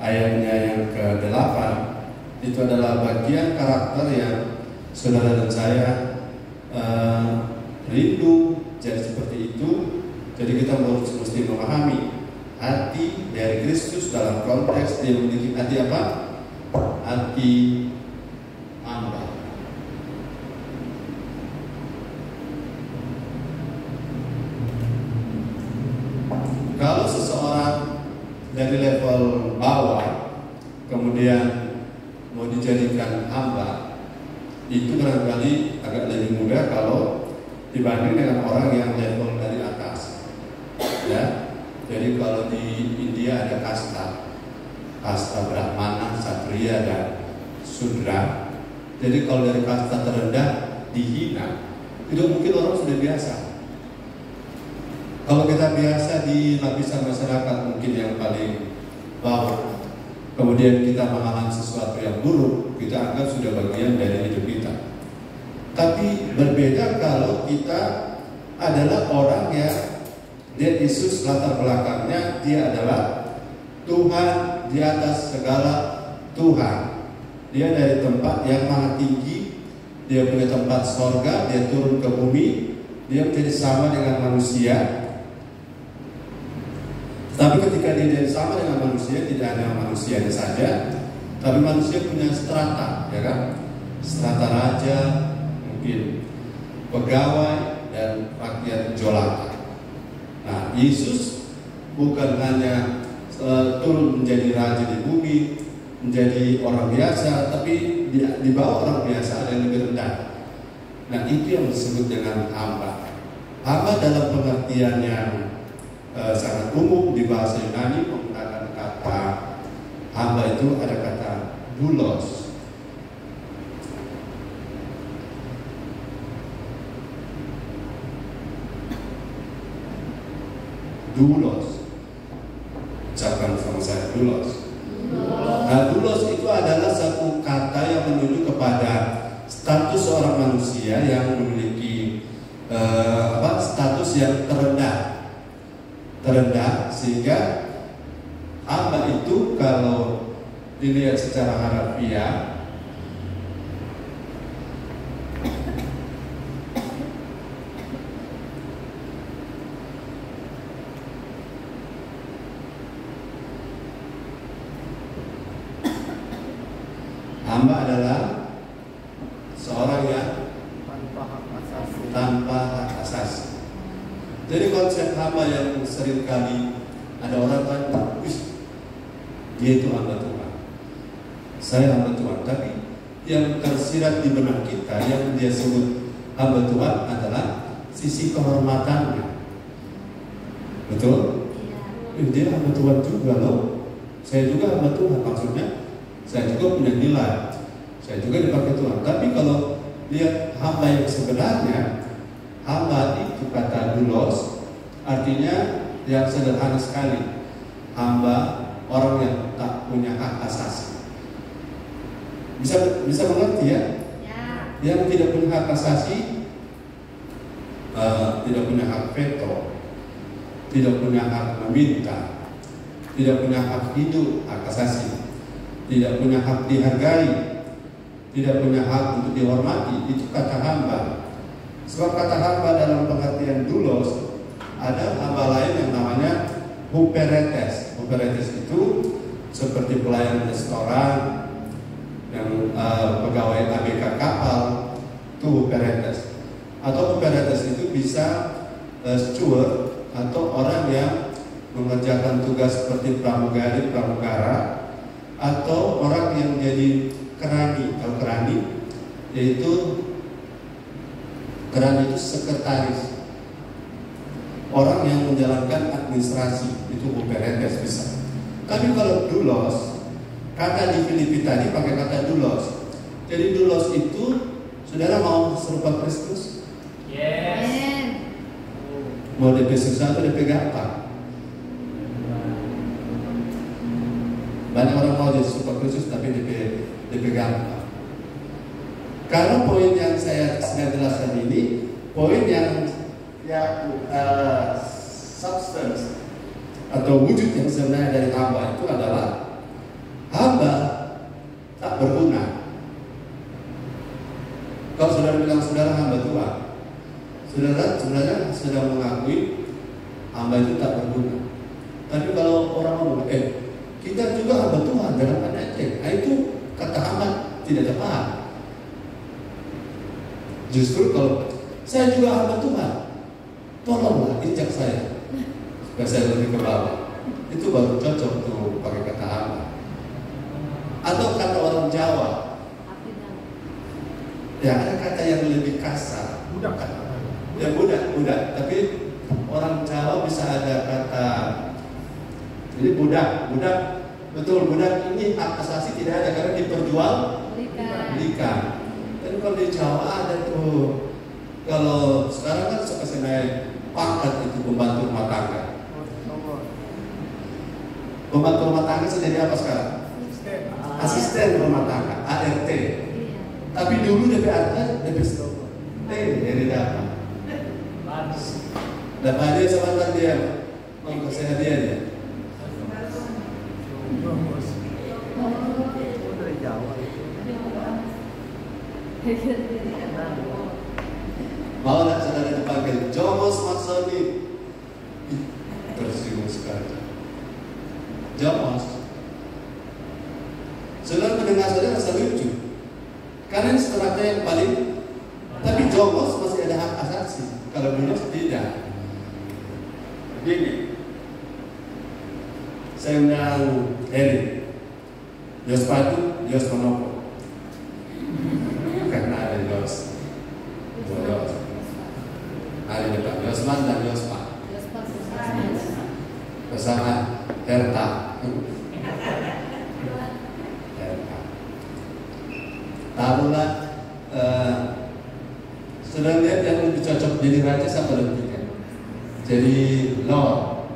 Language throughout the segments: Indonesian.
ayatnya yang ke-8 itu adalah bagian karakter yang saudara dan saya rindu jadi seperti itu. Jadi kita mesti memahami hati dari Kristus dalam konteks dia memiliki hati apa? Hati hamba. Kalau seseorang dari level bawah kemudian mau dijadikan hamba, itu barangkali agak lebih mudah kalau dibanding dengan orang yang level dari atas. Ya, jadi kalau di India ada kasta Brahmana, Satria dan Sudra. Jadi kalau dari kasta terendah dihina, itu mungkin orang sudah biasa. Kalau kita biasa di lapisan masyarakat mungkin yang paling bawah, kemudian kita mengalami sesuatu yang buruk, kita anggap sudah bagian dari hidup kita. Tapi berbeda kalau kita adalah orang yang dia Yesus latar belakangnya dia adalah Tuhan di atas segala Tuhan. Dia dari tempat yang maha tinggi, dia punya tempat sorga, dia turun ke bumi, dia menjadi sama dengan manusia. Tapi ketika dia jadi sama dengan manusia, tidak hanya manusianya saja, tapi manusia punya strata, ya kan? Strata raja, mungkin pegawai dan rakyat jelata. Nah, Yesus bukan hanya turun menjadi raja di bumi, menjadi orang biasa, tapi di bawah orang biasa ada yang lebih rendah. Nah, itu yang disebut dengan hamba. Hamba dalam pengertian yang sangat umum di bahasa Yunani menggunakan kata hamba itu ada kata doulos. Doulos. Ucapkan sama saya doulos. Nah, doulos itu adalah satu kata yang menunjuk kepada status seorang manusia yang memiliki status yang terendah sehingga hamba itu kalau dilihat secara harafiah hamba adalah seorang yang tanpa hak asasi. Jadi konsep hamba yang seringkali ada orang kan, dia itu hamba Tuhan, saya hamba Tuhan. Tapi yang tersirat di benak kita yang dia sebut hamba Tuhan adalah sisi kehormatannya. Betul? Dia hamba Tuhan juga loh. Saya juga hamba Tuhan, maksudnya saya juga punya nilai, saya juga dipakai Tuhan. Tapi kalau lihat hamba yang sebenarnya, hamba itu kata doulos artinya yang sederhana sekali, hamba orang yang tak punya hak asasi. Bisa mengerti ya? Yang tidak punya hak asasi, tidak punya hak veto, tidak punya hak meminta, tidak punya hak hidup, hak asasi, tidak punya hak dihargai, tidak punya hak untuk dihormati. Itu kata hamba. Sebab kata hamba dalam pengertian doulos, ada hamba lain yang namanya huperetes. Huperetes itu seperti pelayan restoran, yang pegawai ABK kapal, itu huperetes. Atau huperetes itu bisa steward atau orang yang mengerjakan tugas seperti pramugara, atau orang yang jadi kerani. Kalau kerani, yaitu kerani itu sekretaris, orang yang menjalankan administrasi, itu huperetes bisa. Tapi kalau doulos, kata di Filipi tadi pakai kata doulos. Jadi doulos itu, saudara mau serupa Kristus? Yes. Mau DP susah atau DP gampang? Banyak orang mau jadi serupa Kristus tapi DP gampang. Karena poin yang saya sedang jelaskan ini, poin yang substance atau wujud yang sebenarnya dari hamba itu adalah Saudara sebenarnya sedang mengakui hamba itu tak berguna. Tapi kalau orang ngomong, kita juga hamba Tuhan dalam pandang itu kata hamba tidak tepat. Justru kalau saya juga hamba Tuhan, tolonglah injak saya supaya saya lebih ke bawah. Itu baru cocok untuk pakai kata hamba. Atau kata orang Jawa, ya ada kata yang lebih kasar. Budak kan? Ya budak. Tapi orang Jawa bisa ada kata, jadi budak, betul budak ini hak asasi tidak ada karena diperjualbelikan. Tapi kalau di Jawa ada tuh, kalau sekarang kan suka naik pangkat itu pembantu rumah tangga. Pembantu rumah tangga jadi apa sekarang? Asisten rumah tangga, ART. Tapi dulu DPR-nya jadi dapat. Dapat hadiah sama dia, mau kasih hadiah dia. Mau nak saudara dipanggil Jomos Maksoni? Tersinggung sekali. Jomos. Saudara mendengar saudara rasa lucu. Karena ini strata yang paling, tapi Jomos masih ada hak asasi. Kalau Jomos tidak. Begini, saya undang Heri, Yospatu, Yos Manopo, karena ada Yos, ada depan Yosman dan Yospa, bersama Herta. Taruhlah, sudah lihat yang lebih cocok jadi raja siapa lebih kan? Jadi Lord,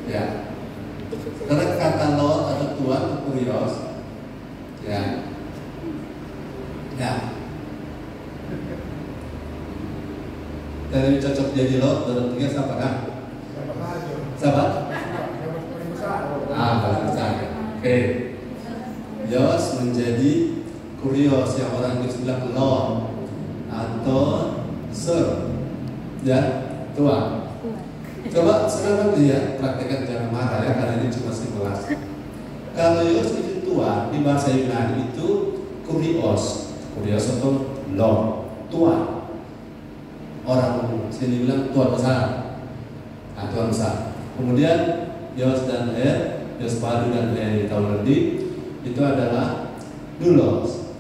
ya. Karena kata Lord atau Tuhan atau Kurios, ya. Dan lebih cocok jadi Lord dalam tiga siapa kan? Siapa? Paling besar. Oke. Yos menjadi Kurios yang orang Inggris bilang Lord atau Sir, ya. Tuan. Coba sekarang dia praktekkan jangan marah ya, karena ini cuma simulasi. Kalau Yos itu Tuan, di bahasa Yunani itu Kurios atau Lord, Tuan. Orang sini bilang Tuan besar. Tuan besar. Kemudian Yos dan Yos Padu dan Taulerdi itu adalah Dulos.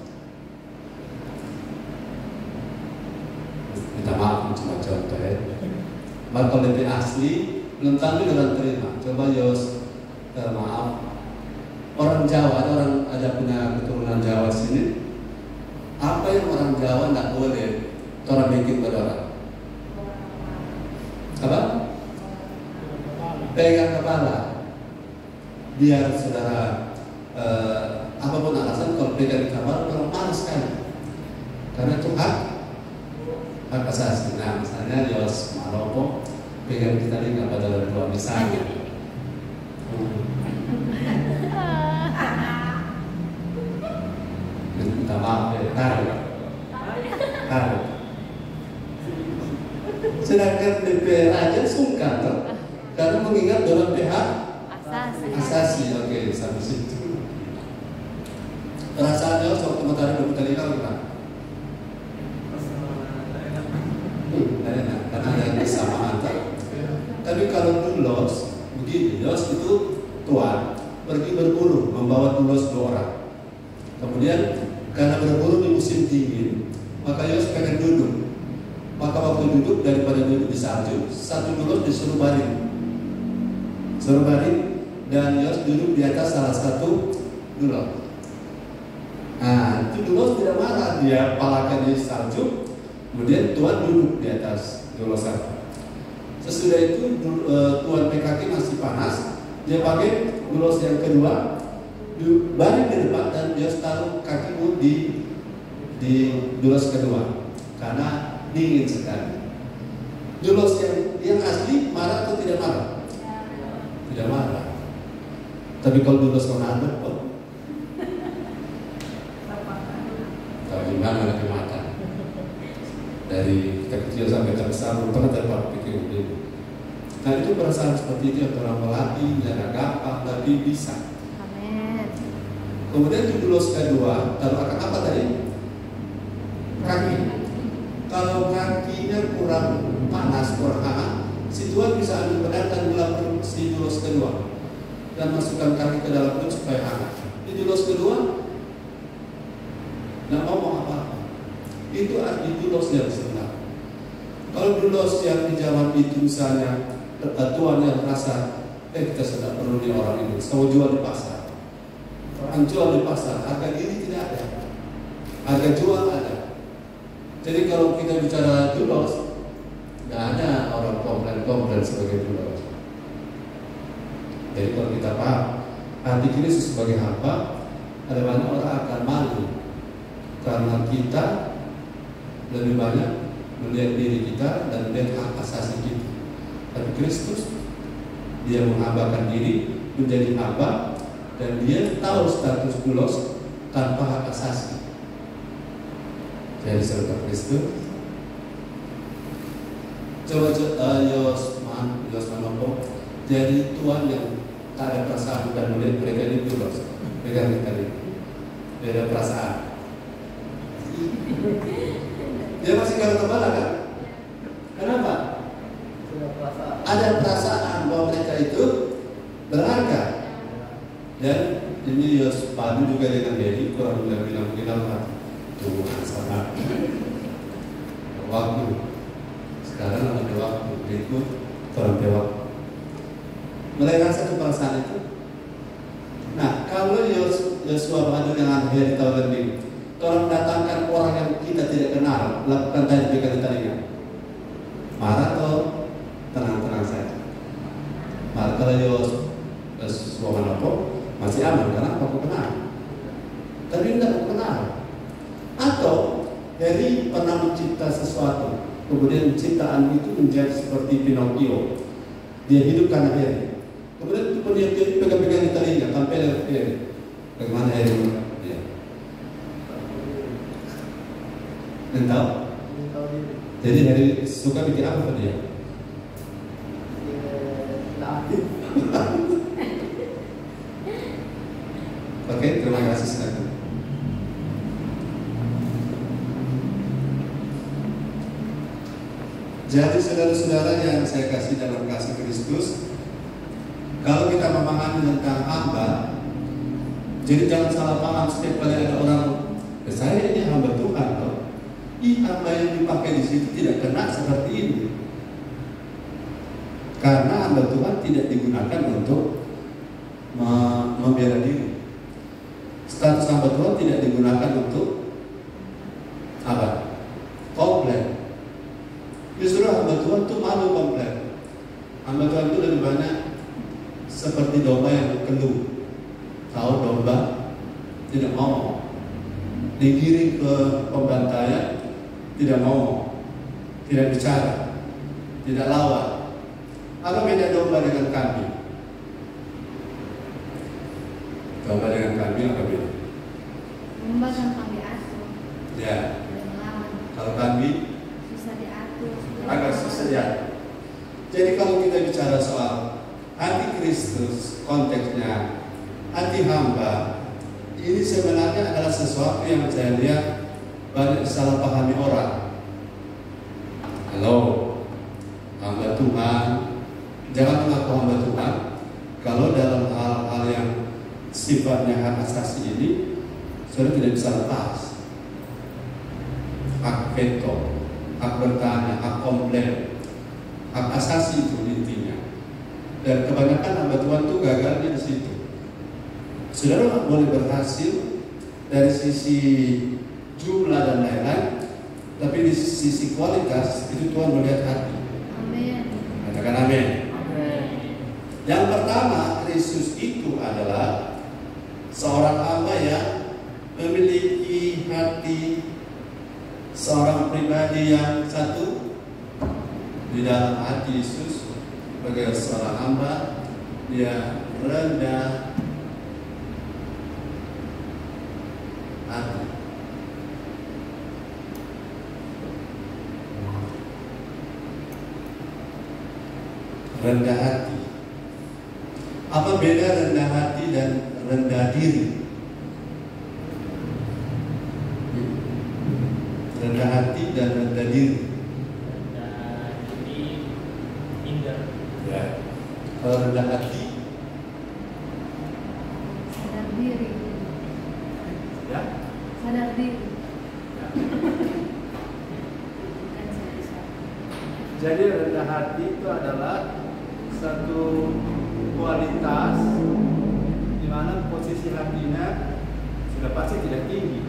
Minta maaf cuma contoh ya. Kalau lebih asli belum tentu dengan terima. Coba Yos, maaf, orang Jawa, ada punya keturunan Jawa sini. Apa yang orang Jawa tidak boleh orang bikin pada orang? Apa? Pegang kepala. Biar saudara apapun alasan kalau pegang kepala orang marah sekali. Karena itu hak asasi. Nah, misalnya Yos Malopo pegang kita lihat pada orang tua misalnya. Minta maaf ya, taruh. Sedangkan DPR aja sungkan tuh, karena mengingat dalam pihak asasi. Oke, sampai situ. Perasaannya waktu matahari berputar gimana? Karena ada kesamaan. Tapi kalau Dulos begini, Yos itu Tuan pergi berburu membawa Dulos 2 orang. Kemudian karena berburu di musim dingin, maka Yos pengen duduk. Maka waktu duduk, daripada duduk di salju, satu Dulos disuruh baring, dan Yos duduk di atas salah satu Dulos. Nah, itu Dulos tidak marah, dia palakan di salju. Kemudian Tuan duduk di atas Dulosan. Sesudah itu Tuan PKK masih panas, dia pakai Dulos yang kedua, baring di depan dan dia taruh kakimu di Dulos kedua karena dingin sekali. Dulos yang asli marah atau tidak marah? Tidak marah. Tapi kalau Dulos konadok, tahu gimana lagi makan. Dari kita kecil sampai kita besar belum pernah dapat pikir itu. Nah itu perasaan seperti itu yang orang melatih dan gampang tapi bisa. Amin. Kemudian judul kedua, taruh akan apa tadi? Kaki. Kalau kakinya kurang panas, kurang hangat, si Tuhan bisa ambil pedang dan gelap si judul kedua dan masukkan kaki ke dalam perut supaya hangat. Di judul kedua nggak ngomong apa-apa. Itu arti judul yang sebenar. Kalau judul yang di zaman itu misalnya Tuhan yang merasa kita sudah perlu di orang ini, saya jual di pasar. Orang jual di pasar, harga diri tidak ada, harga jual ada. Jadi kalau kita bicara julos, tidak ada orang komplain sebagai julos. Jadi kalau kita paham arti Kristus sebagai hamba, ada banyak orang akan malu karena kita lebih banyak melihat diri kita dan melihat hak asasi kita. Tapi Kristus, dia menghambakan diri menjadi hamba dan dia tahu status julos tanpa hak asasi. Jadi saudara Kristus, coba Yosman Nopo jadi Tuhan yang tak ada perasaan dan melihat mereka ini julos, mereka tadi beda perasaan. Dia masih kalau kepala kan? Kenapa? Ada perasaan bahwa mereka itu berharga. Dan ini Yosman juga dengan Dedi kurang bilang Tuhan sama waktu. Sekarang ada waktu berikut kurang waktu. Mulai rasa perasaan itu. Nah, kalau Yosua berada dengan Heri tahun ini, tolong datangkan orang yang kita tidak kenal, lakukan tadi di telinga. Marah atau tenang-tenang saja. Marah kalau Yosua Manopo masih aman karena aku kenal. Tapi tidak aku kenal. Atau Heri pernah mencipta sesuatu, kemudian ciptaan itu menjadi seperti Pinocchio. Dia hidup karena Heri. Kemudian dia pegang-pegang di telinga, tampil Heri. Bagaimana Heri? Ya. Tahu? Jadi Heri suka bikin apa pada dia? Oke, terima kasih sekali. Jadi saudara-saudara yang saya kasih dalam kasih Kristus, kalau kita memahami tentang hamba, jadi jangan salah paham setiap kali ada orang, saya ini hamba Tuhan, loh. Hamba yang dipakai di situ tidak kena seperti ini, karena hamba Tuhan tidak digunakan untuk membela diri. Status hamba Tuhan tidak digunakan untuk apa? Komplain. Justru hamba Tuhan itu malu komplain. Hamba Tuhan itu lebih banyak seperti domba yang keluh. Tahu domba tidak mau digiring ke pembantaian, tidak mau, tidak bicara, tidak lawan. Apa beda domba dengan kambing? Domba dengan kambing apa beda? Domba kan kami atur. Ya. Kalau kambing susah diatur. agak susah ya. Jadi kalau kita bicara soal anti Kristus, konteksnya anti hamba, ini sebenarnya adalah sesuatu yang saya lihat banyak salah pahami orang. Halo, hamba Tuhan, jangan mengaku hamba Tuhan kalau dalam hal-hal yang sifatnya hak asasi ini sudah tidak bisa lepas. Hak veto, hak bertanya, hak komplain, hak asasi itu intinya. Dan kebanyakan hamba Tuhan itu gagalnya di situ. Saudara boleh berhasil dari sisi jumlah dan lain-lain, tapi di sisi kualitas itu Tuhan melihat hati. Amin. Katakan amin. Amin. Yang pertama, Kristus itu adalah seorang hamba yang memiliki hati seorang pribadi yang satu. Di dalam hati Yesus sebagai seorang hamba, dia rendah hati. rendah hati. Apa beda rendah hati dan rendah diri? Rendah hati dan rendah diri. Rendah diri, minder. Ya. Kalau rendah hati, Sadar diri. ya. Sadar diri. Ya. Bukan sadar. Jadi rendah hati itu adalah satu kualitas di mana posisi hatinya sudah pasti tidak tinggi,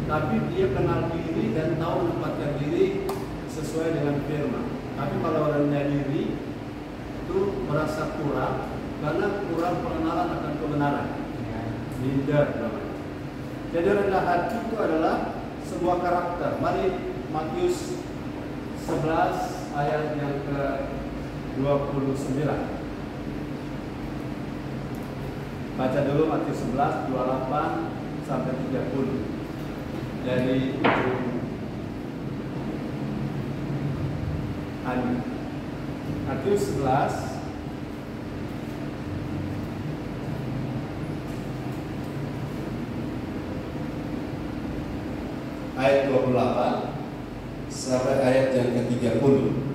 tapi dia kenal diri dan tahu menempatkan diri sesuai dengan firman. Tapi kalau rendah diri itu merasa kurang karena kurang pengenalan akan kebenaran. Minder namanya. Jadi rendah hati itu adalah sebuah karakter. Mari Matius 11 ayat yang ke-29. Baca dulu Matius 11 28 sampai 30 dari ujung ayat. Matius 11 ayat 28 sampai ayat yang ke-30.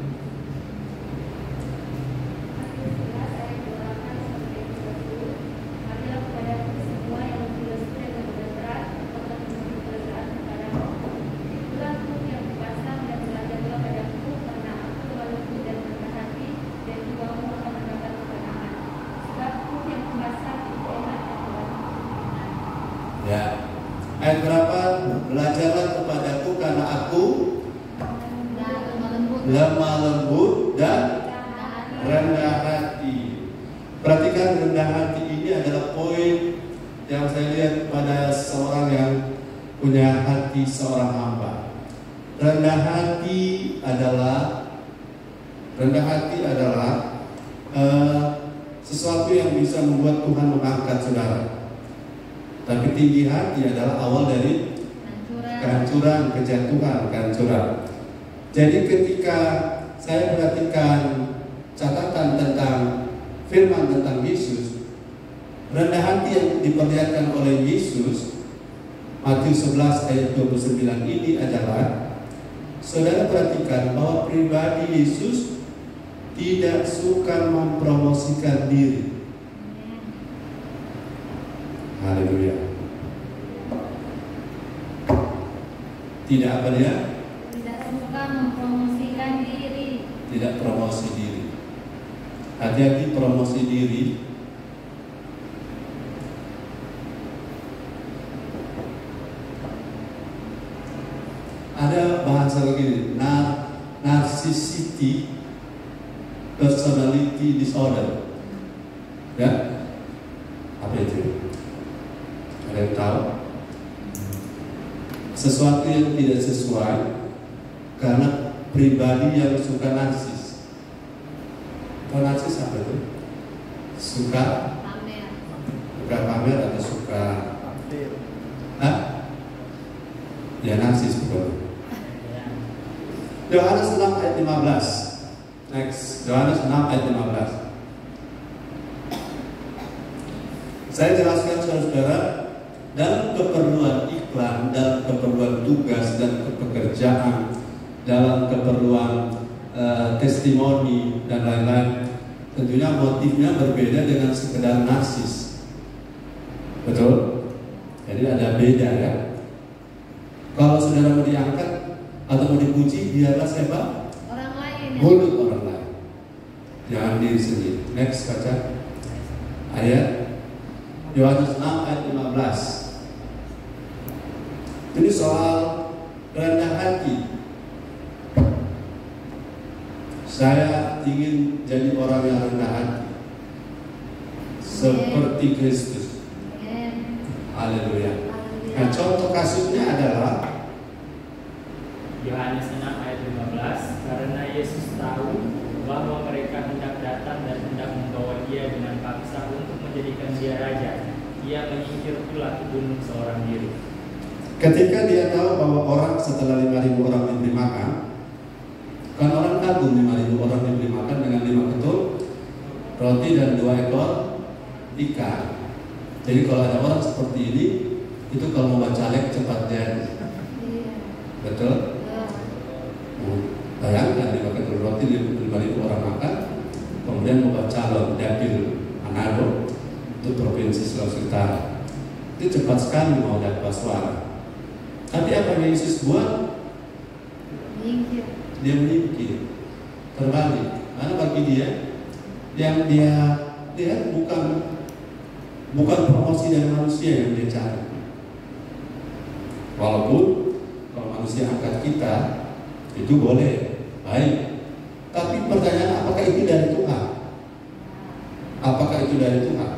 Ya. Ayat berapa? Belajarlah kepadaku karena aku lemah lembut dan rendah hati. Perhatikan, rendah hati ini adalah poin yang saya lihat pada seorang yang punya hati seorang hamba. Rendah hati adalah sesuatu yang bisa membuat Tuhan mengangkat saudara. Tapi tinggi hati adalah awal dari kehancuran, kejatuhan, kehancuran. Jadi ketika saya perhatikan catatan tentang firman tentang Yesus, rendah hati yang diperlihatkan oleh Yesus, Matius 11 ayat 29 ini adalah, saudara perhatikan bahwa pribadi Yesus tidak suka mempromosikan diri. Haleluya. Tidak apa dia? Tidak suka mempromosikan diri. Tidak promosi diri. Hati-hati promosi diri. Ada bahasa begini, narcissistic personality disorder. Ya? Apa itu? Ada yang tahu? Sesuatu yang tidak sesuai karena pribadi yang suka narsis. Kalau narsis apa itu? Suka pamer atau suka ya narsis betul. Yohanes 6 ayat 15. Next, Yohanes 6 ayat 15. Saya jelaskan saudara, dalam keperluan iklan, dalam keperluan tugas dan pekerjaan, dalam keperluan testimoni dan lain-lain, tentunya motifnya berbeda dengan sekedar narsis. Betul? Jadi ada beda ya. Kalau saudara mau diangkat atau mau dipuji, biarlah siapa? Orang lain. Mulut orang lain. Jangan diri sendiri. Next, baca ayat Yohanes 6 ayat 15. Ini soal rendah hati. Saya ingin jadi orang yang rendah hati, seperti Kristus. Haleluya. Nah, contoh kasusnya adalah Yohanes 6 ayat 15. Karena Yesus tahu bahwa mereka hendak datang dan hendak membawa dia dengan paksa untuk menjadikan dia raja, ia menyingkir pula ke gunung seorang diri. ketika dia tahu bahwa orang setelah 5.000 orang diberi makan, kan orang kagum 5.000 orang diberi makan dengan 5 ketul roti dan 2 ekor ikan. Jadi kalau ada orang seperti ini, itu kalau mau bacalek cepat jadi. Iya. Betul? Bayangkan 5 ketul roti 5.000 orang makan, kemudian mau calon dapil Manado untuk provinsi Sulawesi Utara. Itu cepat sekali mau dapat suara. Tapi apa yang Yesus buat? Menyingkir. Dia menyingkir, terbalik. Karena bagi dia, yang dia lihat bukan promosi dari manusia yang dia cari. Walaupun kalau manusia angkat kita itu boleh, baik. Tapi pertanyaan, apakah itu dari Tuhan? Apakah itu dari Tuhan?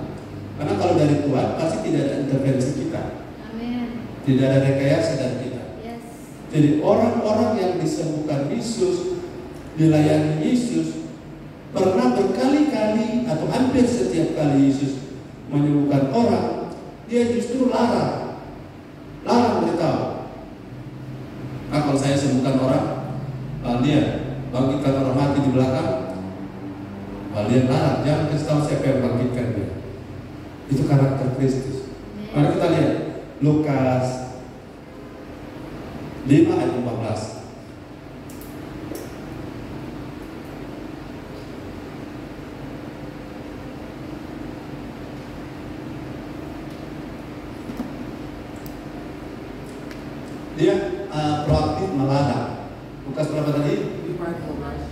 Karena kalau dari Tuhan pasti tidak ada intervensi kita. Amin. Tidak ada rekayasa dari kita. Yes. Jadi orang-orang yang disembuhkan Yesus, dilayani Yesus, pernah berkali-kali atau hampir setiap kali Yesus menyembuhkan orang, dia justru larang beritahu. Nah, kalau saya sembuhkan orang, dia bangkitkan orang mati di belakang, dia larang, jangan kasih tahu siapa yang bangkitkan dia. Itu karakter Kristus. Mari kita lihat Lukas 5 ayat 14. Dia proaktif melarang. Lukas berapa tadi? 5 ayat 12.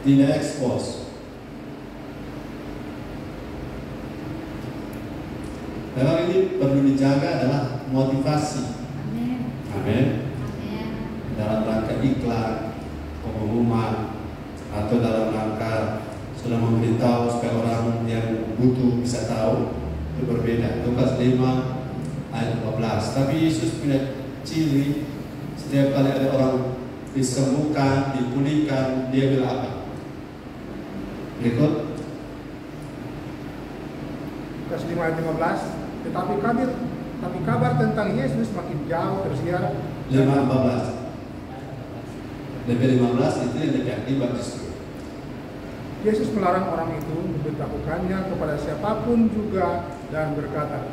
Tidak ekspos. Memang ini perlu dijaga adalah motivasi. Amin. Amin. Amin. Dalam rangka iklan, pengumuman, atau dalam rangka sudah memberitahu supaya orang yang butuh bisa tahu, itu berbeda. Lukas 5 ayat 12. Tapi Yesus punya ciri, setiap kali ada orang disembuhkan, dipulihkan, dia bilang apa? Berikut. Lukas 5 ayat 15. Tetapi kabar tentang Yesus makin jauh tersiar. 5:14. Lebih 15 itu yang lebih akibat justru. Yesus melarang orang itu memberitahukannya kepada siapapun juga dan berkata,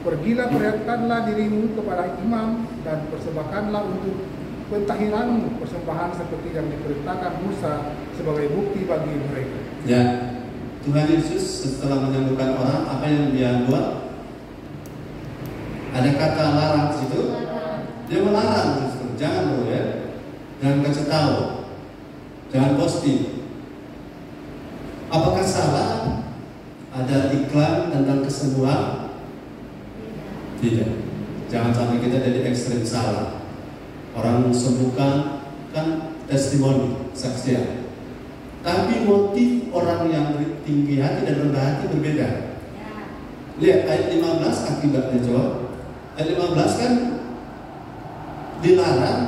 "Pergilah, perlihatkanlah dirimu kepada imam dan persembahkanlah untuk pentahiranmu persembahan seperti yang diperintahkan Musa sebagai bukti bagi mereka." Ya, Tuhan Yesus setelah menyembuhkan orang, apa yang dia buat? Ada kata larang di situ. Dia melarang justru, jangan dulu ya, jangan kasih tahu, jangan posting. Apakah salah ada iklan tentang kesembuhan? Tidak. Jangan sampai kita jadi ekstrem salah. Orang sembuhkan kan testimoni, saksian. Tapi motif orang yang tinggi hati dan rendah hati berbeda. Lihat ayat 15 akibatnya coba. Ayat 15 kan dilarang,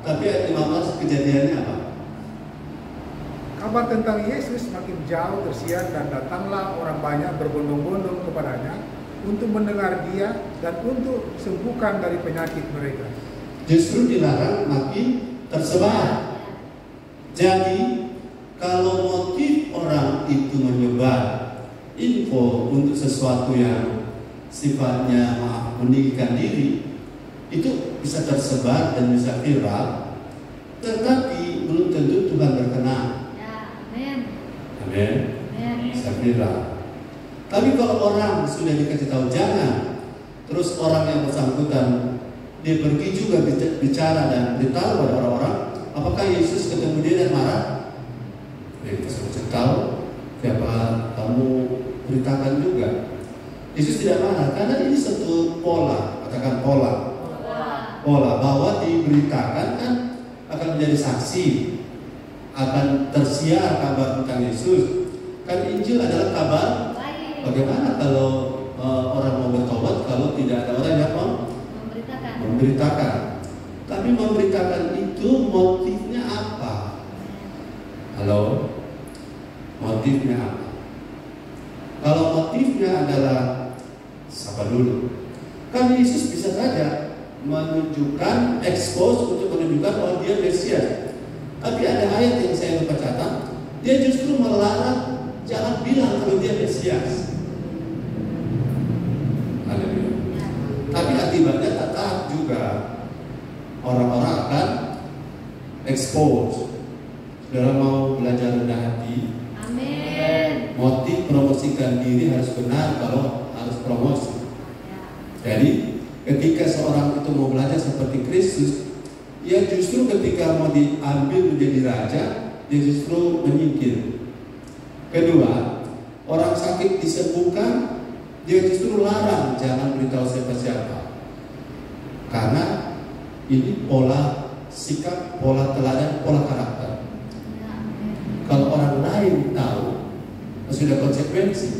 tapi ayat 15 kejadiannya apa? Kabar tentang Yesus makin jauh tersiar dan datanglah orang banyak berbondong-bondong kepadanya untuk mendengar dia dan untuk sembuhkan dari penyakit mereka. Justru dilarang makin tersebar. Jadi kalau motif orang itu menyebar info untuk sesuatu yang sifatnya meninggikan diri, itu bisa tersebar dan bisa viral, tetapi belum tentu Tuhan berkenan. Ya, amin. Amin. Amin. Bisa viral. Tapi kalau orang sudah dikasih tahu jangan, terus orang yang bersangkutan dia pergi juga bicara dan beritahu pada orang-orang, apakah Yesus ketemu dia dan marah? Kita sudah tahu, siapa kamu beritakan juga. Yesus tidak marah karena ini satu pola, katakan pola bahwa diberitakan kan akan menjadi saksi, akan tersiar kabar tentang Yesus. Kan Injil adalah kabar. Bagaimana kalau orang mau bertobat kalau tidak ada orang yang memberitakan? Tapi memberitakan itu motifnya apa? Halo? Motifnya apa? Kalau motifnya adalah, sabar dulu. Kan Yesus bisa saja menunjukkan, expose untuk menunjukkan bahwa dia Mesias. Tapi ada ayat yang saya lupa catat, dia justru melarang jangan bilang kalau dia Mesias. Haleluya. Tapi akibatnya tetap juga orang-orang akan expose. Saudara mau belajar rendah hati, Amin. motif promosikan diri harus benar kalau harus promosi. Jadi ketika seorang itu mau belajar seperti Kristus, dia justru ketika mau diambil menjadi raja, dia justru menyingkir. Kedua, orang sakit disembuhkan, dia justru larang jangan beritahu siapa-siapa. Karena ini pola sikap, pola teladan, pola karakter. Kalau orang lain tahu, sudah konsekuensi.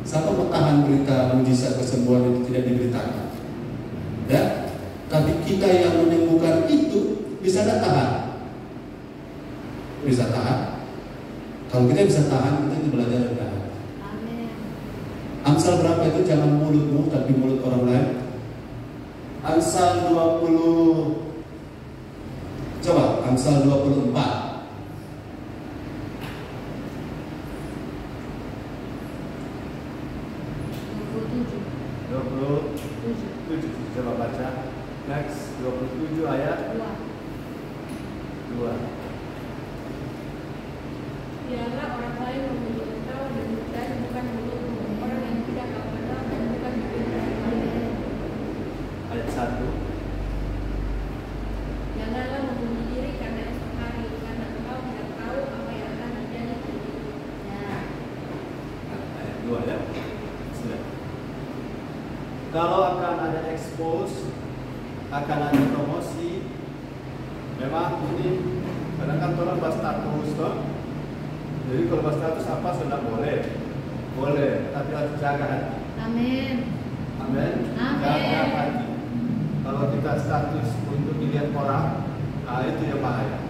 Siapa bertahan berita mujizat kesembuhan itu tidak diberitakan? Ya, tapi kita yang menemukan itu bisa tahan. Bisa tahan. Kalau kita bisa tahan, kita itu belajar rendah hati. Amin. Amsal berapa itu? Jangan mulutmu tapi mulut orang lain. Amsal 20. Coba Amsal 24. 27. Coba baca. Next, 27 ayat 2. Biarlah orang lain memuji engkau dan bukan mulutmu, orang yang tidak kau kenal dan bukan bibirmu. Ayat 1. Janganlah memuji diri karena esok hari, karena engkau tidak tahu apa yang akan terjadi di hidup. Ayat 2 ya. Sudah. Kalau akan ada expose, akan ada promosi, memang ini kadang kan orang bahas status toh. Jadi kalau bahas status apa sudah boleh, tapi harus jaga hati. Amin. Amin. Amin. Jaga hati. Kalau kita status untuk dilihat orang, itu yang bahaya.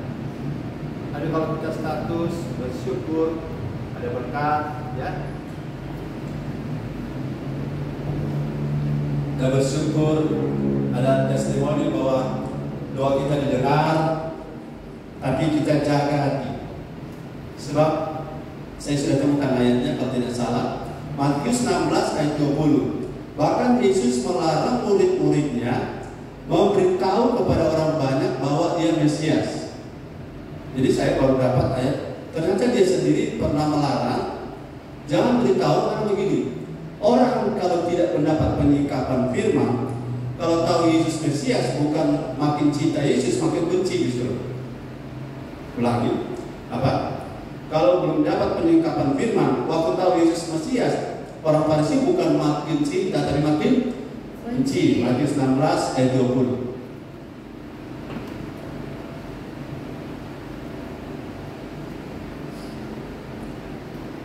Tapi kalau kita status bersyukur, ada berkat, ya. Kita bersyukur ada testimoni bahwa doa kita didengar, tapi kita jaga hati. Sebab saya sudah temukan ayatnya kalau tidak salah, Matius 16 ayat 20. Bahkan Yesus melarang murid-muridnya memberitahu kepada orang banyak bahwa dia Mesias. Jadi saya baru dapat ayat, ternyata dia sendiri pernah melarang jangan beritahu karena begini. Orang kalau tidak mendapat penyikapan firman, kalau tahu Yesus Mesias, bukan makin cinta Yesus, makin benci justru. Ulangi, apa? Kalau belum dapat penyikapan firman, waktu tahu Yesus Mesias, orang Farisi bukan makin cinta, tapi makin benci. Matius 16 ayat 20.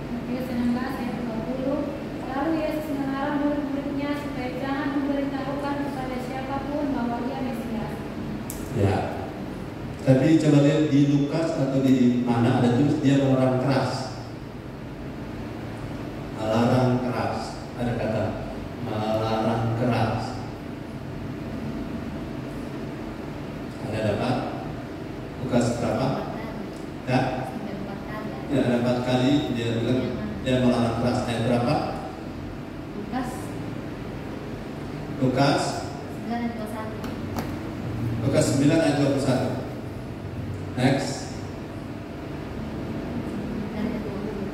Matius 16 ayat 20. Lalu Yesus melarang murid-muridnya supaya jangan memberitahukan kepada siapapun bahwa dia Mesias. Ya. Tapi coba lihat di Lukas atau di mana ada tulis dia melarang keras. Melarang keras. Ada kata melarang keras. Ada apa? Lukas berapa? Ya. Ya, ada 4 kali dia bilang dia melarang keras. Ayat berapa? Lukas 9 ayat 21. Lukas 9 ayat 21. Next. Dan ayat 20.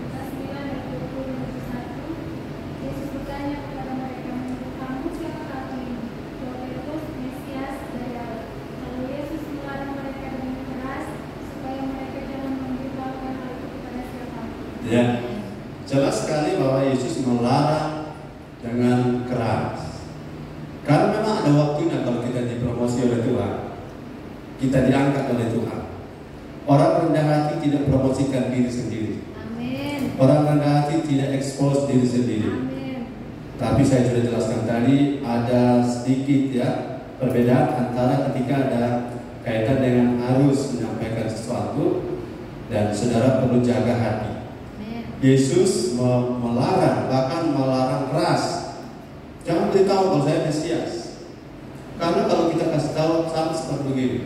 Lukas 9 ayat 21. Yesus bertanya kepada mereka, "Kamu siapa kata ini?" Jawab Petrus, "Mesias dari Allah." Lalu Yesus melarang mereka dengan keras supaya mereka jangan memberitahukan hal itu kepada siapapun. Ya. Jelas sekali bahwa Yesus melarang dengan keras. Karena memang ada waktunya kalau kita dipromosi oleh Tuhan, kita diangkat oleh Tuhan. Orang rendah hati tidak promosikan diri sendiri. Amin. Orang rendah hati tidak expose diri sendiri. Amin. Tapi saya sudah jelaskan tadi ada sedikit ya perbedaan antara ketika ada kaitan dengan harus menyampaikan sesuatu Dan saudara perlu jaga hati. Amin. Yesus melarang, bahkan melarang keras. Jangan beritahu kalau saya Mesias. Karena kalau kita kasih tahu sama seperti begini,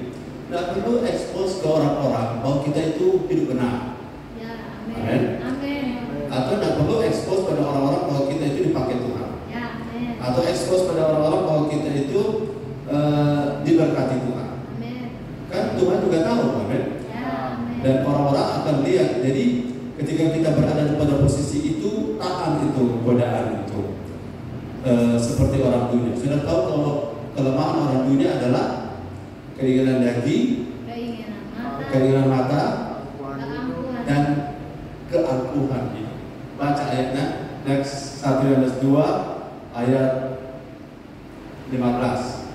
tidak perlu expose ke orang-orang bahwa kita itu hidup benar. Ya, Amin. amin. Amin. Atau tidak perlu expose pada orang-orang bahwa kita itu dipakai Tuhan. Ya, amin. Atau expose pada orang-orang bahwa kita itu diberkati Tuhan. Amin. Kan Tuhan juga tahu, amin. Ya, amin. Dan orang-orang akan lihat. Jadi ketika kita berada pada posisi itu, tahan itu godaan itu. Seperti orang dunia. Sudah tahu kalau kelemahan orang dunia adalah keinginan daging, keinginan mata, keangkuhan. dan keangkuhan. Baca ayatnya, next 1 Yohanes 2 ayat 15.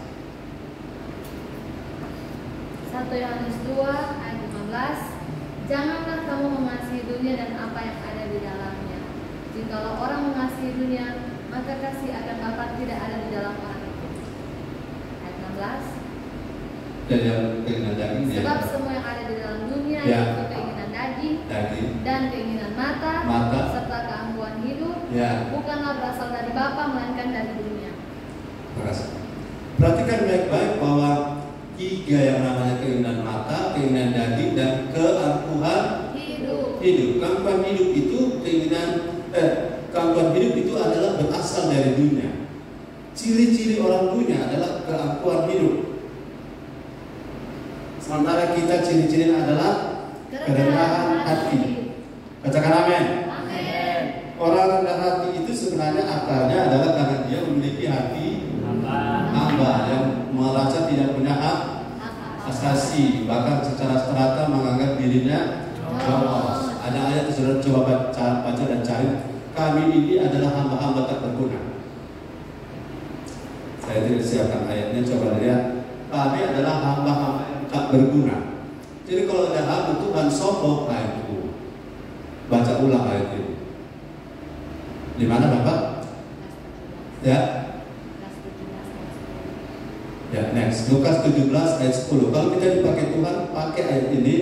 1 Yohanes 2 ayat 15. Janganlah kamu mengasihi dunia dan apa yang ada di dalamnya. Jikalau orang mengasihi dunia, maka kasih akan Bapa tidak ada di dalam orang itu. Ayat 16. Dan yang keinginan daging dia. Sebab semua yang ada di dalam dunia Ya. yaitu keinginan daging dan keinginan mata, serta keangkuhan hidup, Ya. bukanlah berasal dari Bapa melainkan dari dunia. Perhatikan baik-baik bahwa 3 yang namanya keinginan mata, keinginan daging, dan keangkuhan Hidup. Keangkuhan hidup itu keangkuhan hidup itu adalah berasal dari dunia. Ciri-ciri orang dunia adalah keangkuhan hidup. Sementara kita ciri-ciri adalah kerendahan hati. Katakan amin. Amin. Orang rendah hati itu sebenarnya akarnya adalah karena dia memiliki hati hamba yang merasa tidak punya hak asasi, bahkan secara strata menganggap dirinya lolos. Ada ayat yang saudara coba baca dan cari. Kami ini adalah hamba-hamba tak berguna. Saya tidak siapkan ayatnya, coba lihat. Kami adalah hamba-hamba yang tak berguna. Jadi kalau ada hamba Tuhan sombong, nah itu baca ulang ayat ini. Di mana Bapak? Ya. Ya, next. Lukas 17 ayat 10. Kalau kita dipakai Tuhan, pakai ayat ini.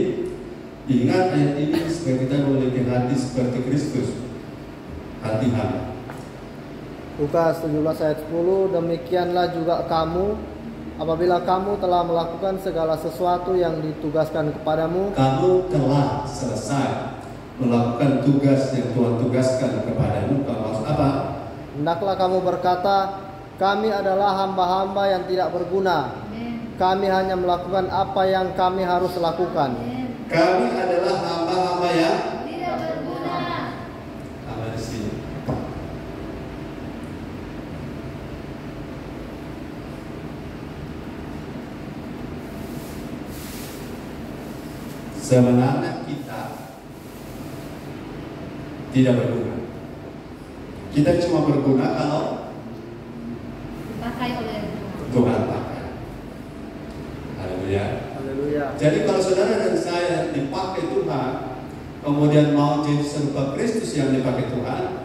Ingat ayat ini supaya kita memiliki hati seperti Kristus. Hati hamba. Lukas 17 ayat 10, demikianlah juga kamu, apabila kamu telah melakukan segala sesuatu yang ditugaskan kepadamu. Kamu telah selesai melakukan tugas yang Tuhan tugaskan kepadamu. Kamu harus apa? Hendaklah kamu berkata, kami adalah hamba-hamba yang tidak berguna. Kami hanya melakukan apa yang kami harus lakukan. Kami adalah hamba-hamba yang Tidak berguna. Hamba di sini. Sebenarnya kita tidak berguna. Kita cuma berguna kalau Dipakai oleh Tuhan pakai. Haleluya. Haleluya. Jadi kalau saudara dan saya dipakai Tuhan, kemudian mau jadi serupa Kristus yang dipakai Tuhan,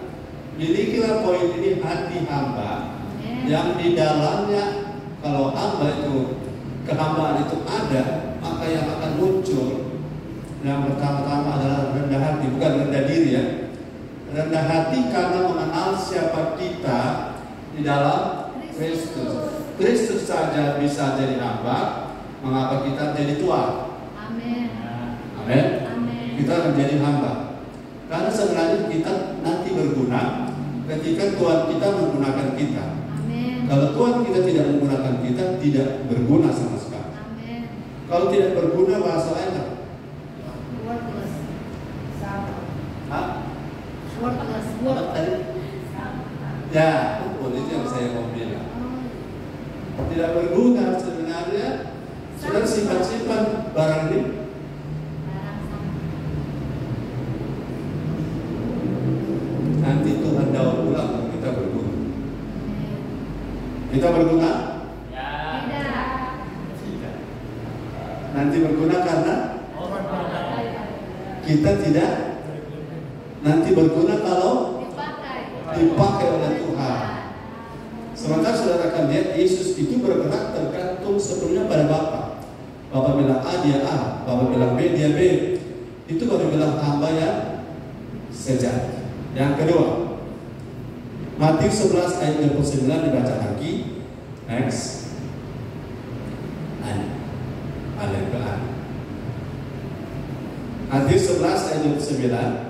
milikilah poin ini, hati hamba yang di dalamnya, kalau hamba itu, kehambaan itu ada, maka yang akan muncul yang pertama-tama adalah rendah hati, bukan rendah diri ya. Rendah hati karena mengenal siapa kita di dalam Kristus. Kristus saja bisa jadi hamba, mengapa kita jadi tuan? Amin. Amin. Amin. Kita akan jadi hamba. Karena sebenarnya kita nanti berguna ketika Tuhan kita menggunakan kita. Amin. Kalau Tuhan kita tidak menggunakan kita, tidak berguna sama sekali. Amin. Kalau tidak berguna, bahasa lain apa? Worthless. Hah? Worthless. Apa tadi? Ya, betul, itu yang saya mau bilang. Tidak berguna sebenarnya. Saudara simpan-simpan barang ini. Nanti Tuhan daur ulang kalau kita berguna. Kita berguna? Ya. Tidak. Nanti berguna karena kita tidak. Nanti berguna kalau dipakai oleh Tuhan. Sementara saudara akan lihat Yesus itu bergerak tergantung sepenuhnya pada Bapa. Bapa bilang A, dia A. Bapa bilang B, dia B. Itu baru bilang hamba yang sejati. Yang kedua, Matius 11 ayat 29 dibaca lagi. Next. Matius 11 ayat 29.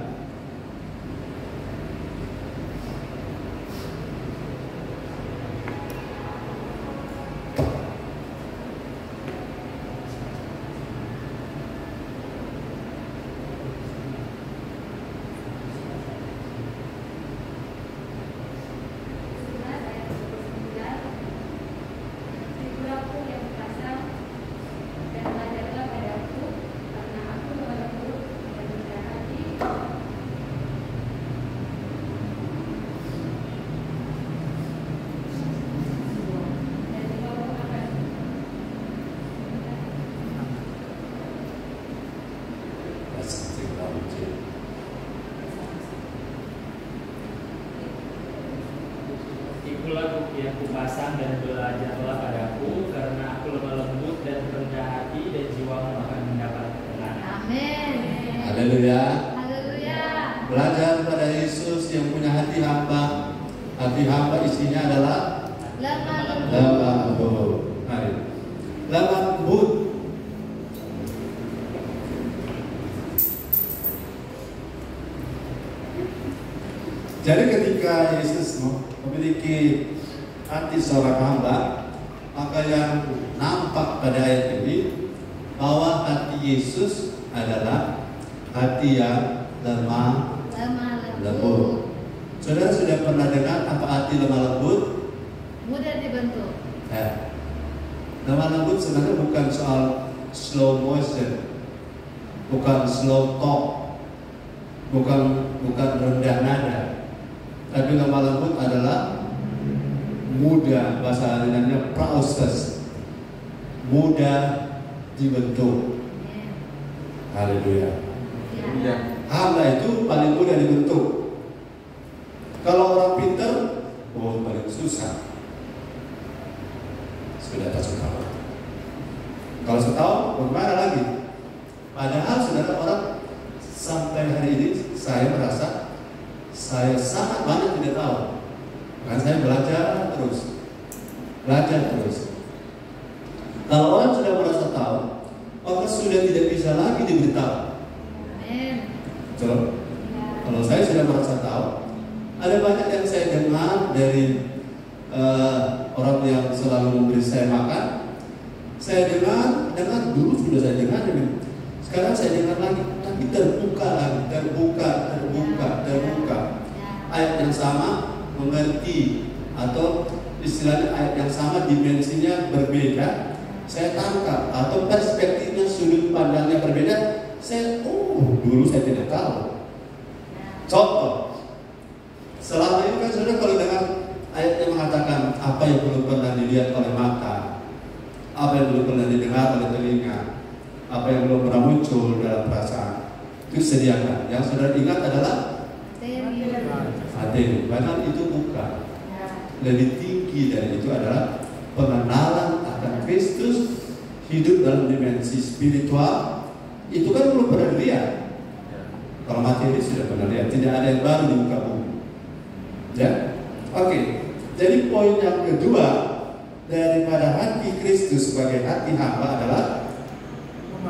Ikulah bukti yang kupasang dan belajarlah padaku, karena aku lemah lembut dan rendah hati, dan jiwamu akan mendapat ketenangan. Amin. Haleluya. Haleluya. Belajar pada Yesus yang punya hati hamba. Hati hamba isinya adalah Lemah lembut. lemah lembut. Mari. Lemah lembut. Jadi ketika Yesus memiliki hati seorang hamba, maka yang nampak pada ayat ini bahwa hati Yesus adalah hati yang lemah lembut. Saudara sudah pernah dengar apa arti lemah lembut? Mudah dibentuk. Ya. Lemah lembut sebenarnya bukan soal slow motion, bukan slow talk, bukan rendah nada. Tapi lemah lembut adalah mudah, bahasa lainnya proses, mudah dibentuk. Haleluya. Ya. Hamba itu paling mudah dibentuk. Kalau orang pintar, paling susah. Sudah tak suka. Kalau setahu, bagaimana lagi? Padahal saudara, orang sampai hari ini saya merasa saya sangat banyak tidak tahu. Karena saya belajar terus. Kalau orang sudah merasa tahu, maka sudah tidak bisa lagi diberitahu. Amin. Betul? Kalau saya sudah merasa tahu, ada banyak yang saya dengar dari orang yang selalu memberi saya makan. Saya dengar dulu sudah saya dengar, sekarang saya dengar lagi, tapi terbuka. Ayat yang sama mengerti, atau istilahnya ayat yang sama dimensinya berbeda, saya tangkap, atau perspektifnya, sudut pandangnya berbeda. Dulu saya tidak tahu. Contoh, selama ini kan saudara kalau dengar ayat yang mengatakan apa yang belum pernah dilihat oleh mata, apa yang belum pernah didengar oleh telinga, apa yang belum pernah muncul dalam perasaan, itu sediakan. Yang saudara ingat adalah hati. Padahal itu bukan. Lebih tinggi dari itu adalah pengenalan akan Kristus, hidup dalam dimensi spiritual. Itu kan belum pernah dilihat. Kalau materi sudah pernah lihat, tidak ada yang baru di muka bumi. Ya, oke. Jadi poin yang kedua daripada hati Kristus sebagai hati hamba adalah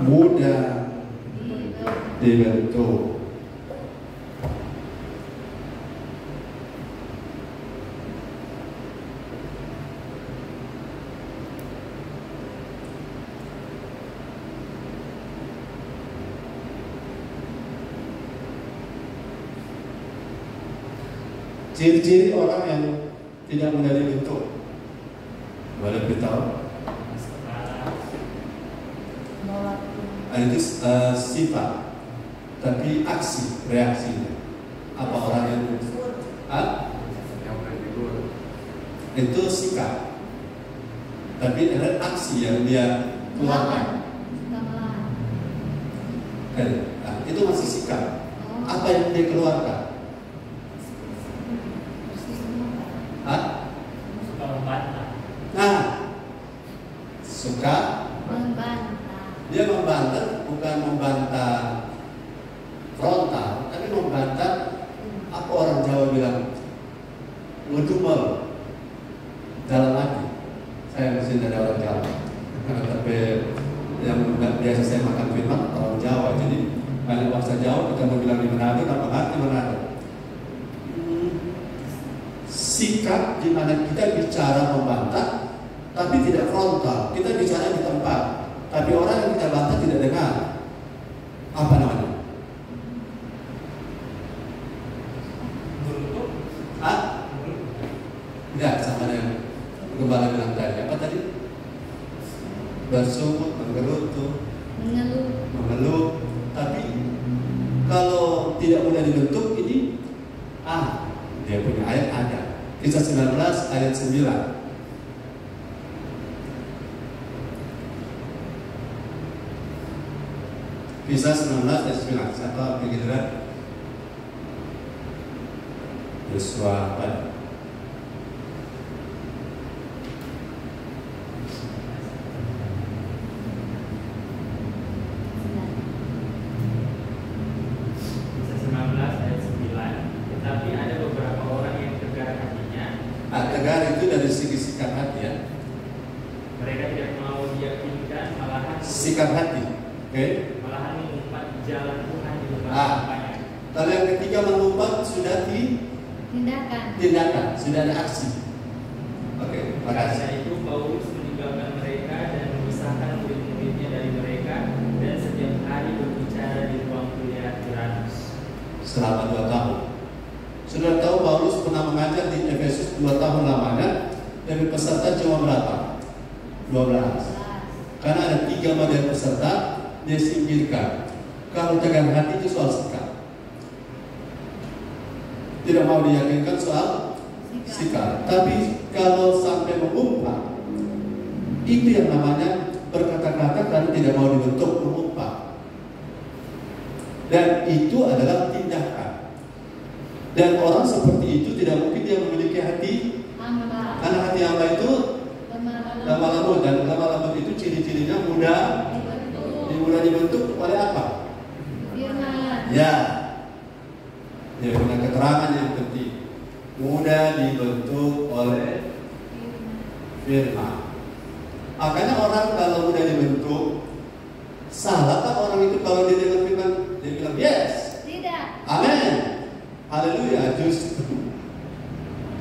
mudah dibentuk. Ciri-ciri orang yang tidak mudah dibentuk, boleh beritahu? Itu sifat, tapi aksi, reaksinya. Apa orang yang itu sikap, tapi ada aksi yang dia keluarkan. Itu masih sikap. Apa yang dia keluarkan? Membantah. Dia membantah, bukan membantah frontal, tapi membantah apa orang Jawa bilang ngedumel dalam hati. Saya mesti dari orang Jawa, tapi yang biasa saya makan firman orang Jawa, jadi banyak bahasa Jawa kita mau bilang di Manado, apa arti Manado? Sikap di mana kita bicara membantah, tapi tidak frontal. Kita bicara di tempat, tapi orang yang kita bantah tidak dengar. Apa namanya? Tidak, sama dengan Gembala bilang tadi. Apa tadi? Bersungut, menggerutu, mengeluh. Tapi kalau tidak mudah dibentuk ini, dia punya ayat ada. Kisah 19 ayat 9. Kisah 19 ayat 9. Siapa pikiran? Yosua apa? Tegar itu dari segi sikap hati ya. Mereka tidak mau diyakinkan, malahan sikap hati. Oke. Malahan mengumpat jalan Tuhan di depan hambanya. Kalau yang ketiga mengumpat sudah tindakan, sudah ada aksi. Oke, makasih. Karena itu Paulus meninggalkan mereka dan memisahkan murid-muridnya dari mereka dan setiap hari berbicara di ruang kuliah Tiranus selama 2 tahun. Sudah tahu Paulus pernah mengajar di Efesus 2 tahun lamanya, dari peserta cuma berapa? 12. Karena ada 3 model peserta, dia singkirkan. Kalau tegar hati itu soal sikap. Tidak mau diyakinkan soal sikap. Tapi kalau sampai mengumpat, itu yang namanya berkata-kata karena tidak mau dibentuk mengumpat. Dan itu adalah tindakan. Dan orang seperti itu tidak mungkin dia memiliki hati hamba. Karena hati hamba itu lemah lembut, dan lemah lembut itu ciri-cirinya mudah dibentuk oleh apa? Firman. Ya, dia punya keterangan yang penting. Mudah dibentuk oleh firman. Makanya orang kalau mudah dibentuk, salahkah orang itu kalau dia dengar firman dia bilang yes? Tidak. Amin. Haleluya.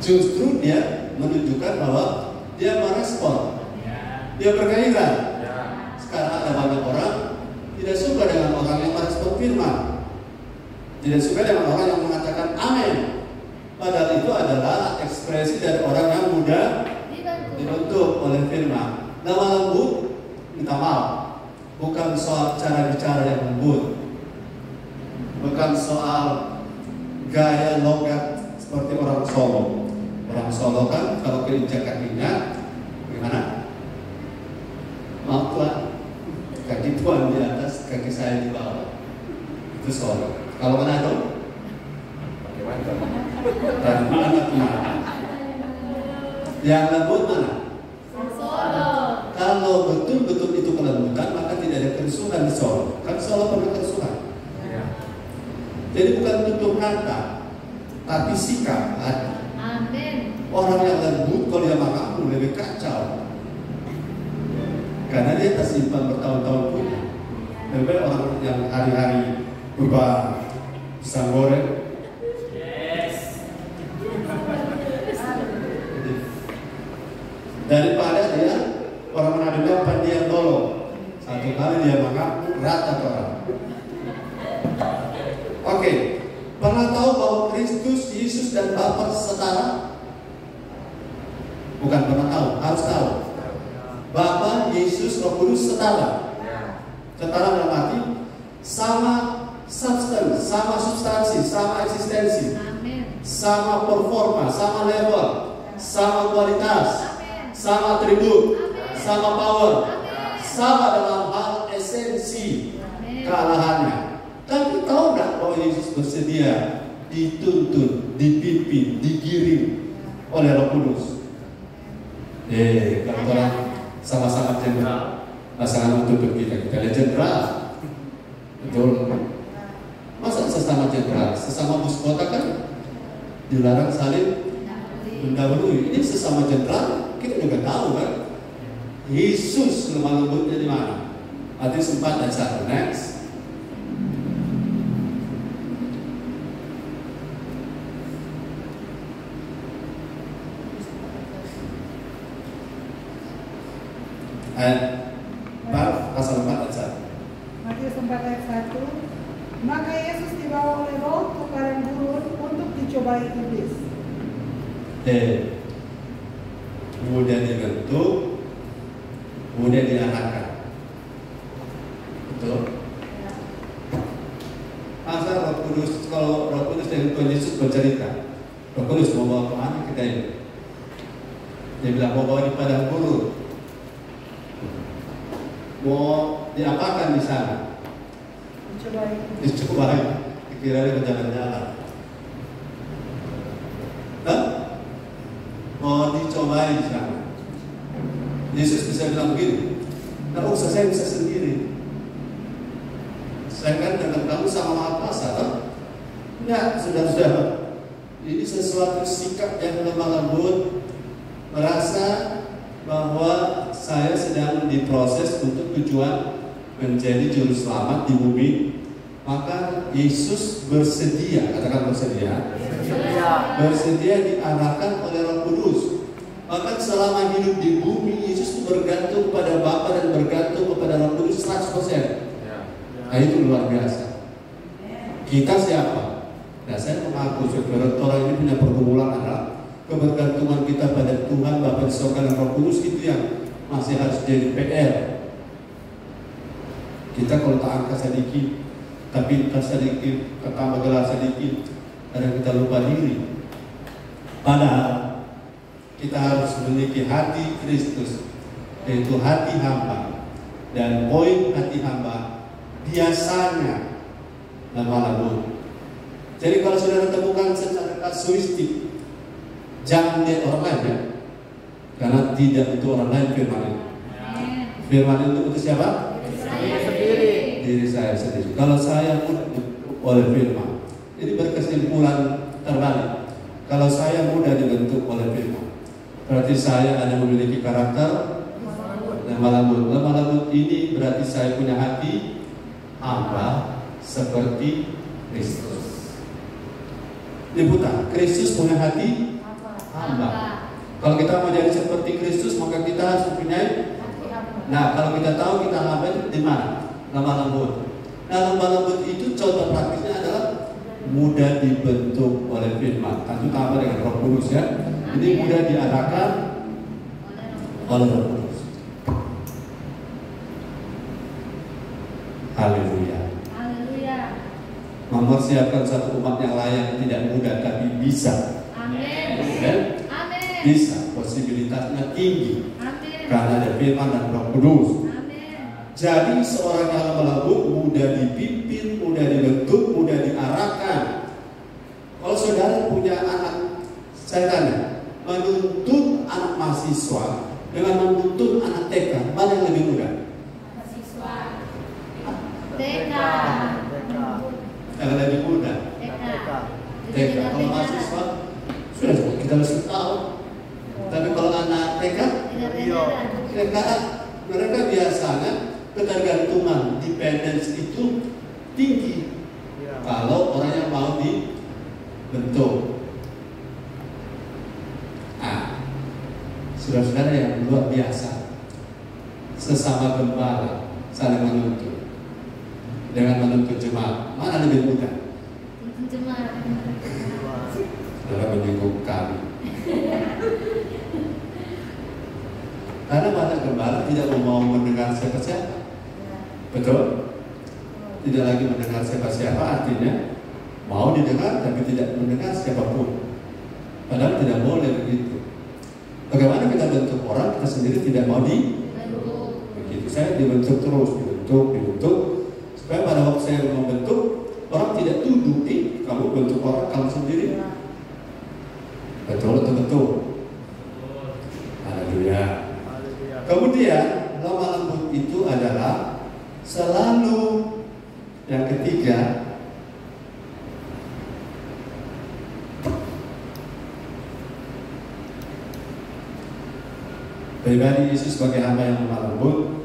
Justru dia menunjukkan bahwa dia merespon, dia bergairah. Sekarang ada banyak orang tidak suka dengan orang yang merespon firman, tidak suka dengan orang yang mengatakan amin. Padahal itu adalah ekspresi dari orang yang mudah dibentuk oleh firman. Lemah lembut, minta maaf, bukan soal cara bicara yang lembut, bukan soal gaya logat seperti orang Solo. Orang Solo kan kalau keinjak kakinya gimana? Maaf Tuhan, kaki Tuhan di atas, kaki saya di bawah. Itu Solo. Kalau Manado? Dan mana kemana? Yang lembut mana? Solo. Kalau betul-betul itu kelembutan, maka tidak ada kerusuhan di Solo. Kan Solo pernah kerusuhan. Jadi bukan tutur kata, tapi sikap hati. Amin. Orang yang lembut kalau dia marah lebih kacau, karena dia tersimpan bertahun-tahun punya. Lebih baik orang yang hari-hari berubah pisang goreng. Yes. Daripada dia orang Manado pandian dolo, satu kali dia mengaku rata ke orang. Oke, pernah tahu bahwa Kristus, Yesus dan Bapa setara? Bukan pernah tahu, harus tahu. Bapa, Yesus, Roh Kudus setara. Setara dalam arti sama substance, sama substansi, sama eksistensi, Amin. sama performa, sama level, sama kualitas, sama atribut, sama power, sama dalam hal esensi kealahannya. Tapi tahu nggak bahwa Yesus bersedia dituntun, dipimpin, digiring oleh Roh Kudus? Kalau orang sama-sama jenderal, pasangan untuk kita lihat jenderal, betul. Masa sesama jenderal, sesama bos kota kan dilarang saling mendahului. Ini sesama jenderal, kita juga tahu kan. Yesus lemah lembutnya di mana? Matius 4 ayat 1. Next. Ayat 4, pasal 4 ayat 1. Matius 4 ayat 1. Maka Yesus dibawa oleh Roh ke padang gurun untuk dicobai iblis. Mudah dibentuk, mudah diarahkan. Betul? Masa Roh Kudus, kalau Roh Kudus dengan Tuhan Yesus bercerita, Roh Kudus mau bawa kemana kita ini? Dia bilang mau bawa di padang gurun. Mau diapakan di sana? Dicobai. Dikira dia berjalan-jalan. Mau dicobai di sana. Yesus bisa bilang begini, nggak usah, saya bisa sendiri. Saya kan dengan kamu sama Maha Kuasa, kan? Enggak, saudara-saudara. Ini sesuatu sikap yang lemah lembut, merasa bahwa saya sedang diproses untuk tujuan menjadi juru selamat di bumi. Maka Yesus bersedia, katakan bersedia, bersedia diarahkan oleh Roh Kudus. Bahkan selama hidup di bumi, Yesus bergantung pada Bapa dan bergantung kepada Roh Kudus 100%. Nah, itu luar biasa. Kita siapa? Nah, saya mengaku saudara, orang ini punya pergumulan adalah kebergantungan kita pada Tuhan Bapa di surga dan Roh Kudus, itu yang masih harus jadi PR. Kita kalau tak angkat sedikit, tapi tak sedikit, tambah gelar sedikit, kadang kita lupa diri. Padahal kita harus memiliki hati Kristus, yaitu hati hamba. Dan poin hati hamba biasanya lemah lembut. Jadi kalau saudara temukan secara kasuistik, jangan lihat orang lain ya, karena tidak itu orang lain firman itu. Firman itu untuk siapa? Diri saya sendiri. Kalau saya mudah dibentuk oleh firman, jadi berkesimpulan terbalik. Kalau saya mudah dibentuk oleh firman, berarti saya ada memiliki karakter lemah lembut. Lemah lembut ini berarti saya punya hati hamba seperti Kristus. Diputar, Kristus punya hati hamba. Kalau kita mau jadi seperti Kristus, maka kita harus mempunyai. Nah, kalau kita tahu kita hamba itu di mana? Lemah lembut. Nah, lemah lembut itu contoh praktisnya adalah mudah dibentuk oleh firman. Tentu tambah dengan Roh Kudus ya. Ini mudah diarahkan oleh Roh Kudus. Haleluya. Haleluya. Mempersiapkan satu umat yang layak tidak mudah, tapi bisa. Amin. Ya? Amin. Bisa. Posibilitasnya tinggi. Amin. Karena ada firman dan Roh Kudus. Amin. Jadi seorang yang lemah lembut mudah dipimpin, mudah dibentuk, mudah diarahkan. Kalau saudara punya anak, saya tanya, menuntut anak mahasiswa dengan menuntut anak TK, mana yang lebih mudah? Mahasiswa. TK. Yang lebih mudah. TK. Kalau mahasiswa sudah kita mesti tahu. Tapi kalau anak TK, mereka biasanya ketergantungan, dependence itu tinggi. Kalau orang yang mau dibentuk. Saudara-saudara yang luar biasa, sesama gembala saling menuntut. Dengan menuntut jemaat, mana lebih mudah? Jemaat. Saudara menyinggung kami. Karena banyak gembala tidak mau mendengar siapa-siapa. Betul? Tidak lagi mendengar siapa-siapa, artinya mau didengar tapi tidak mendengar siapapun. Padahal tidak boleh begitu. Bagaimana kita bentuk orang, kita sendiri tidak mau dibentuk. Begitu, saya dibentuk terus, dibentuk. Supaya pada waktu saya membentuk, orang tidak tuduh, kamu bentuk orang kamu sendiri. Betul atau betul? Haleluya. Kemudian lemah lembut itu adalah selalu yang ketiga pribadi Yesus sebagai hamba yang lemah lembut.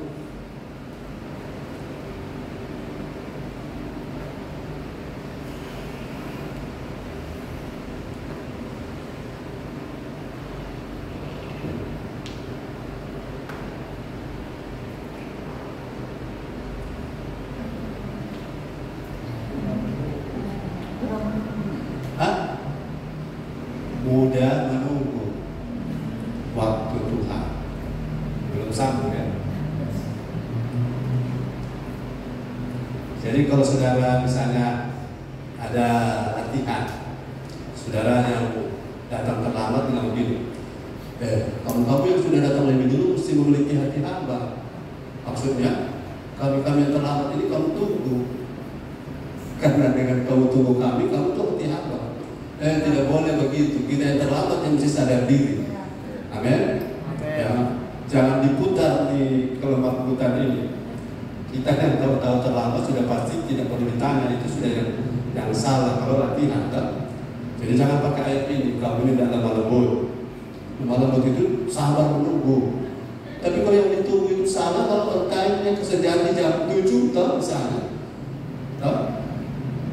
Mudah menunggu waktu Tuhan. Belum sambung kan? Jadi kalau saudara misalnya ada latihan, saudara yang datang terlambat dengan begini, kamu yang sudah datang lebih dulu mesti memiliki hati hamba. Maksudnya kami yang terlambat ini kamu tunggu, karena dengan kamu tunggu kami tuh hati hamba. Tidak boleh begitu. Kita yang terlambat yang mesti sadar diri. Amin. Ya, jangan diputar di kelemah putar ini. Kita yang tahu-tahu terlambat sudah pasti tidak perlu ditanya, itu sudah yang salah kalau latihan kan. Jadi jangan pakai ayat ini. Kamu ini tidak lemah lembut. Lemah lembut itu sabar menunggu. Tapi kalau yang ditunggu itu salah, kalau time-nya kesediaan di jam 7 tahu misalnya. Tahu?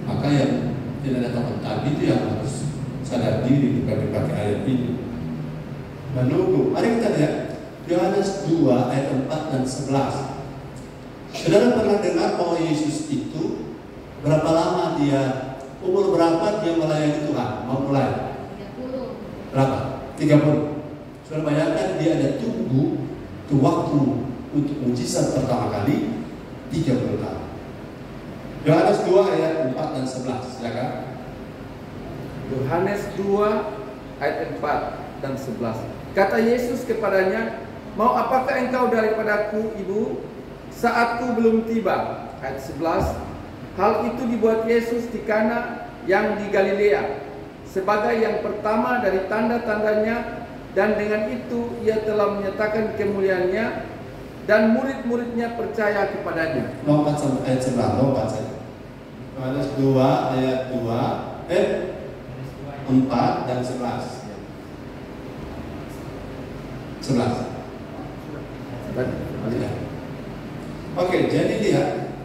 Maka yang tidak datang tadi itu yang harus sadar diri, bukan dipakai ayat ini. Menunggu. Mari kita lihat Yohanes 2 ayat 4 dan 11. Saudara pernah dengar bahwa Yesus itu berapa lama dia, umur berapa dia melayani Tuhan? Mau mulai? 30. Berapa? 30. Saudara bayangkan dia ada tunggu itu waktu untuk mujizat pertama kali 30 tahun. Yohanes 2 ayat 4 dan 11, silakan. Yohanes 2 ayat 4 dan 11. Kata Yesus kepadanya, "Mau apakah engkau daripadaku, Ibu? Saatku belum tiba." Ayat 11. Hal itu dibuat Yesus di Kana yang di Galilea sebagai yang pertama dari tanda-tandanya, dan dengan itu ia telah menyatakan kemuliaannya dan murid-muridnya percaya kepadanya. Lompat sampai ayat 11, lompat saja. Yohanes 2 ayat 4 dan 11. 11. Oke, jadi lihat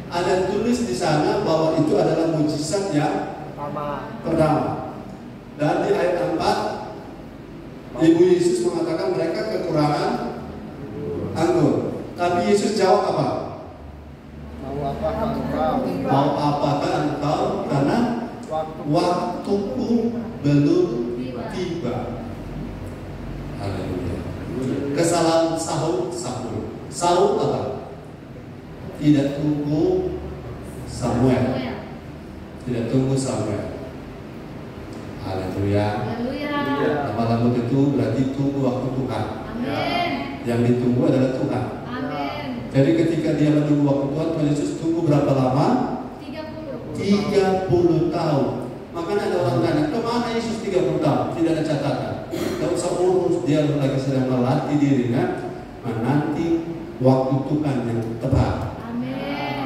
ada tulis di sana bahwa itu adalah mujizat yang pertama. Dan di ayat 4 Ibu Yesus mengatakan mereka kekurangan anggur. Tapi Yesus jawab apa? Mau apakah engkau? Mau apakah engkau? Karena waktuku belum tiba. Haleluya. Kesalahan Saul apa? Tidak tunggu Samuel. Tidak tunggu Samuel. Haleluya. Lama lembut itu berarti tunggu waktu Tuhan. Amin. Yang ditunggu adalah Tuhan. Amin. Jadi ketika dia menunggu waktu Tuhan, Tuhan Yesus tunggu berapa lama? 30 tahun. Makanya ada orang tanya, kemana Yesus 30 tahun? Tidak ada catatan. Tidak usah urus, dia lagi sedang melatih dirinya menanti waktu Tuhan yang tepat. Amin.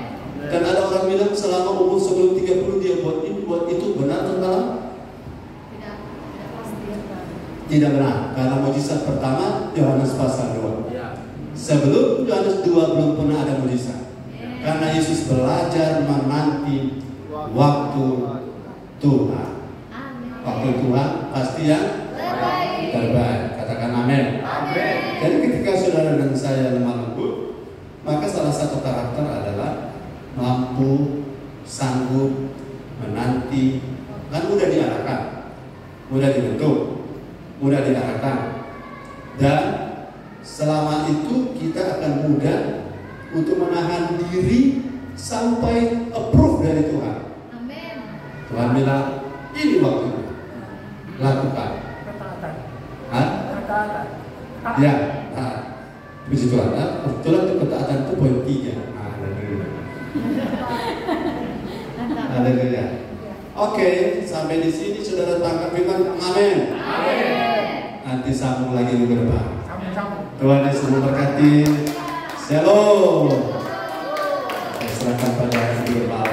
Dan ada orang bilang selama umur sebelum 30 dia buat ini, buat itu, benar atau salah? Tidak pasti. Tidak benar, karena mujizat pertama Yohanes pasal 2. Sebelum Yohanes 2 belum pernah ada mujizat. Karena Yesus belajar menanti waktu Tuhan. Waktu Tuhan pasti yang terbaik. Katakan amin. Jadi ketika saudara dan saya lemah lembut, maka salah satu karakter adalah mampu, sanggup menanti. Kan mudah diarahkan, mudah dibentuk, mudah diarahkan, dan selama itu kita akan mudah untuk menahan diri sampai approve dari Tuhan. Amin. Tuhan bilang, ini waktunya. Lakukan. Hah? Ya, puji Tuhan. Kebetulan itu ketaatan itu poin 3. Haleluya. Oke, sampai di sini saudara tangkap firman. Amin. Nanti sambung lagi minggu depan. Tuhan Yesus memberkati. Shalom. Serahkan pada Tuhan.